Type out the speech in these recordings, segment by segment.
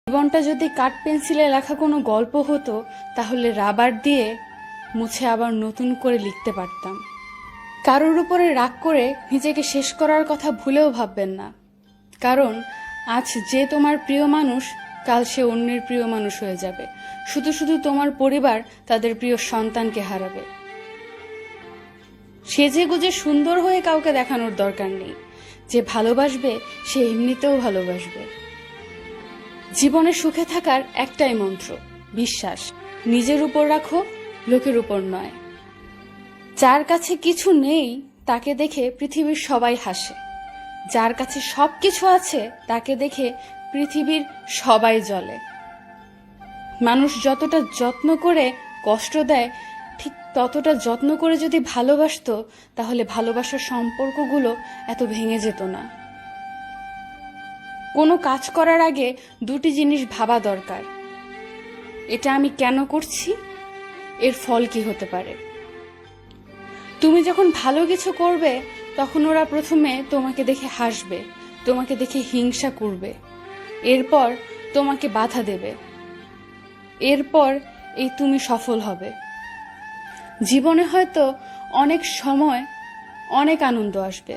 জীবনটা যদি কাঠ পেন্সিলে লেখা কোনো গল্প হতো তাহলে রাবার দিয়ে মুছে আবার নতুন করে লিখতে পারতাম। কারোর উপরে রাগ করে নিজেকে শেষ করার কথা ভুলেও ভাববেন না, কারণ আজ যে তোমার প্রিয় মানুষ কাল সে অন্যের প্রিয় মানুষ হয়ে যাবে। শুধু শুধু তোমার পরিবার তাদের প্রিয় সন্তানকে হারাবে। সেজে গুজে সুন্দর হয়ে কাউকে দেখানোর দরকার নেই। যে ভালোবাসবে সে এমনিতেও ভালোবাসবে। জীবনে সুখে থাকার একটাই মন্ত্র, বিশ্বাস। নিজের উপর রাখো, লোকের উপর নয়। যার কাছে কিছু নেই তাকে দেখে পৃথিবীর সবাই হাসে, যার কাছে সবকিছু আছে তাকে দেখে পৃথিবীর সবাই জ্বলে। মানুষ যতটা যত্ন করে কষ্ট দেয় ঠিক ততটা যত্ন করে যদি ভালোবাসতো তাহলে ভালোবাসার সম্পর্কগুলো এত ভেঙে যেত না। কোনো কাজ করার আগে দুটি জিনিস ভাবা দরকার, এটা আমি কেন করছি, এর ফল কি হতে পারে। তুমি যখন ভালো কিছু করবে তখন ওরা প্রথমে তোমাকে দেখে হাসবে, তোমাকে দেখে হিংসা করবে, এরপর তোমাকে বাধা দেবে, এরপর এই তুমি সফল হবে। জীবনে হয়তো অনেক সময় অনেক আনন্দ আসবে,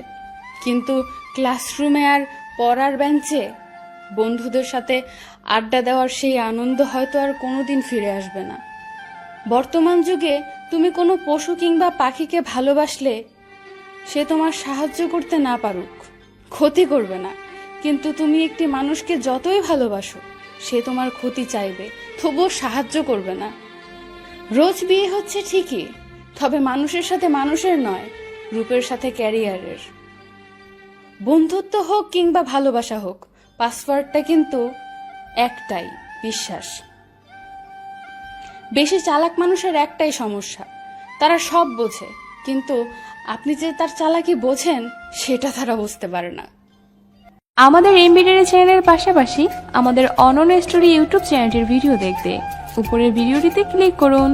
কিন্তু ক্লাসরুমে আর পড়ার বেঞ্চে বন্ধুদের সাথে আড্ডা দেওয়ার সেই আনন্দ হয়তো আর কোনোদিন ফিরে আসবে না। বর্তমান যুগে তুমি কোনো পশু কিংবা পাখিকে ভালোবাসলে সে তোমার সাহায্য করতে না পারুক, ক্ষতি করবে না, কিন্তু তুমি একটি মানুষকে যতই ভালোবাসো সে তোমার ক্ষতি চাইবে, তবুও সাহায্য করবে না। রোজ বিয়ে হচ্ছে ঠিকই, তবে মানুষের সাথে মানুষের নয়, রূপের সাথে ক্যারিয়ারের। বন্ধুত্ব হোক কিংবা ভালোবাসা হোক, পাসওয়ার্ডটা কিন্তু একটাই, বিশ্বাস। বেশি চালাক মানুষের একটাই সমস্যা, তারা সব বোঝে, কিন্তু আপনি যে তার চালাকি বোঝেন সেটা তারা বুঝতে পারে না। আমাদের এমবিডিডি চ্যানেলের পাশাপাশি আমাদের অনন্য স্টোরি ইউটিউব চ্যানেলটির ভিডিও দেখতে উপরের ভিডিওটিতে ক্লিক করুন।